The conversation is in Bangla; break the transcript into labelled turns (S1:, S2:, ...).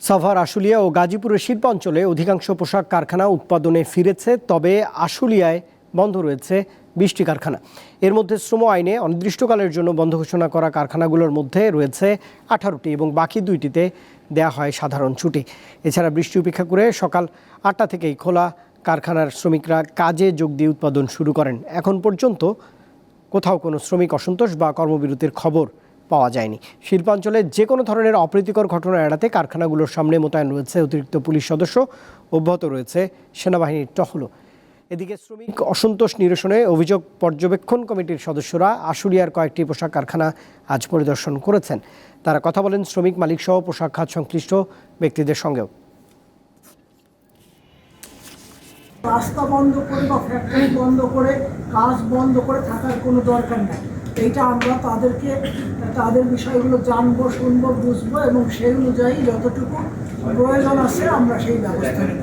S1: সাভার, আশুলিয়া ও গাজীপুরের শিল্পাঞ্চলে অধিকাংশ পোশাক কারখানা উৎপাদনে ফিরেছে, তবে আশুলিয়ায় বন্ধ রয়েছে 20টি কারখানা। এর মধ্যে শ্রম আইনে অনির্দিষ্টকালের জন্য বন্ধ ঘোষণা করা কারখানাগুলোর মধ্যে রয়েছে 18টি এবং বাকি 2টিতে দেয়া হয় সাধারণ ছুটি। এছাড়া বৃষ্টি উপেক্ষা করে সকাল 8টা থেকেই খোলা কারখানার শ্রমিকরা কাজে যোগ দিয়ে উৎপাদন শুরু করেন। এখন পর্যন্ত কোথাও কোনো শ্রমিক অসন্তোষ বা কর্মবিরতির খবর পাওয়া যায়নি। শিল্পাঞ্চলে যে কোনো ধরনের অপ্রীতিকর ঘটনা এড়াতে কারখানাগুলোর সামনে মোতায়েন রয়েছে অতিরিক্ত পুলিশ সদস্য, অব্যাহত রয়েছে সেনাবাহিনীর টহলও। এদিকে শ্রমিক অসন্তোষ নিরসনে অভিযোগ পর্যবেক্ষণ কমিটির সদস্যরা আশুলিয়ার কয়েকটি পোশাক কারখানা আজ পরিদর্শন করেছেন। তারা কথা বলেন শ্রমিক মালিক সহ পোশাক খাত সংশ্লিষ্ট ব্যক্তিদের সঙ্গেও।
S2: রাস্তা বন্ধ করে বা ফ্যাক্টরি বন্ধ করে কাজ বন্ধ করে থাকার কোনো দরকার নেই। এইটা আমরা তাদের বিষয়গুলো জানবো, শুনবো, বুঝবো এবং সেই অনুযায়ী যতটুকু প্রয়োজন আছে আমরা সেই ব্যবস্থা নেব।